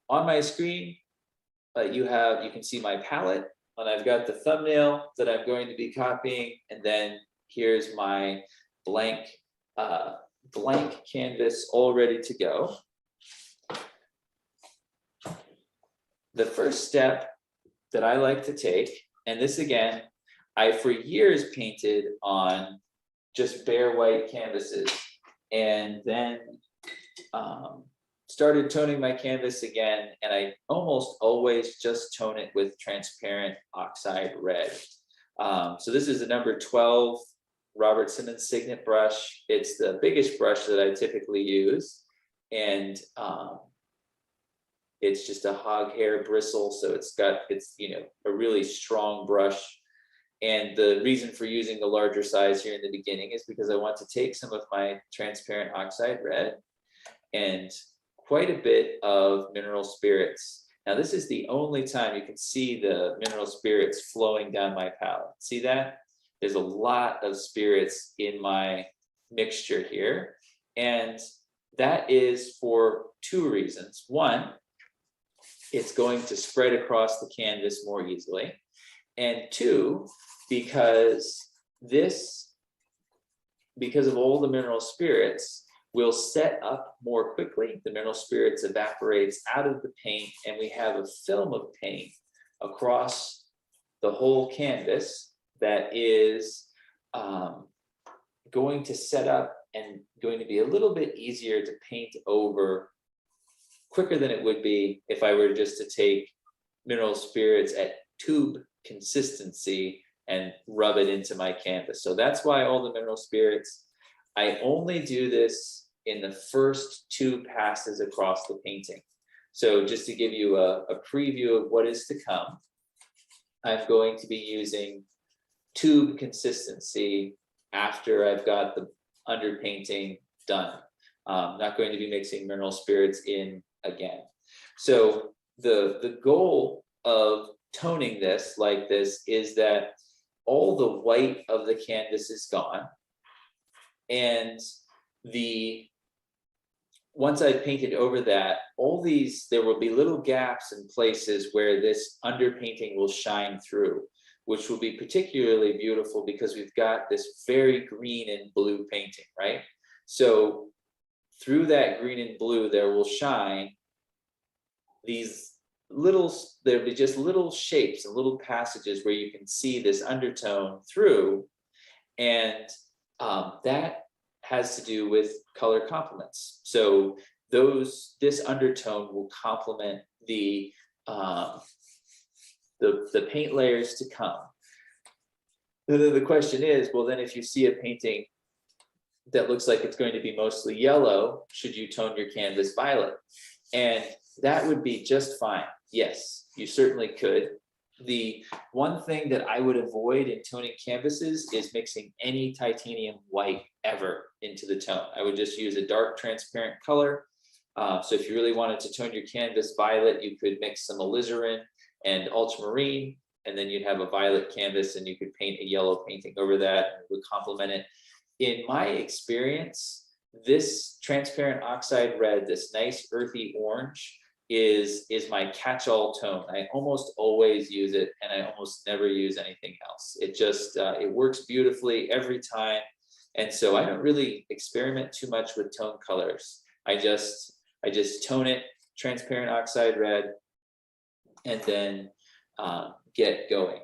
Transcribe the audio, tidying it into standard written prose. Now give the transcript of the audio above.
on my screen, you can see my palette, and I've got the thumbnail that I'm going to be copying, and then here's my blank uh, blank canvas all ready to go. The first step that I like to take, and this again, I for years painted on just bare white canvases, and then started toning my canvas again, and I almost always just tone it with transparent oxide red. So this is the number 12 Robert Simmons Signet brush. It's the biggest brush that I typically use, and it's just a hog hair bristle, so it's a really strong brush. And the reason for using the larger size here in the beginning is because I want to take some of my transparent oxide red and quite a bit of mineral spirits. Now this is the only time you can see the mineral spirits flowing down my palette. See that? There's a lot of spirits in my mixture here. And that is for two reasons. One, it's going to spread across the canvas more easily. And two, because of all the mineral spirits, will set up more quickly. The mineral spirits evaporates out of the paint, and we have a film of paint across the whole canvas that is going to set up and going to be a little bit easier to paint over quicker than it would be if I were just to take mineral spirits at tube consistency and rub it into my canvas. So that's why all the mineral spirits, I only do this in the first two passes across the painting. So just to give you a preview of what is to come, I'm going to be using tube consistency after I've got the underpainting done. I'm not going to be mixing mineral spirits in again. So the goal of toning this like this is that all the white of the canvas is gone, and once I painted over that, there will be little gaps in places where this underpainting will shine through, which will be particularly beautiful because we've got this very green and blue painting, right? So through that green and blue, there will shine there'll be just little shapes and little passages where you can see this undertone through, and that has to do with color complements. So this undertone will complement the paint layers to come. And then the question is, well, then if you see a painting that looks like it's going to be mostly yellow, should you tone your canvas violet? And that would be just fine. Yes, you certainly could. The one thing that I would avoid in toning canvases is mixing any titanium white ever into the tone. I would just use a dark transparent color. So if you really wanted to tone your canvas violet, you could mix some alizarin and ultramarine, and then you'd have a violet canvas, and you could paint a yellow painting over that, and it would complement it. In my experience, this transparent oxide red, this nice earthy orange, is my catch-all tone. I almost always use it, and I almost never use anything else. It just it works beautifully every time, and so I don't really experiment too much with tone colors. I just tone it transparent oxide red, and then get going.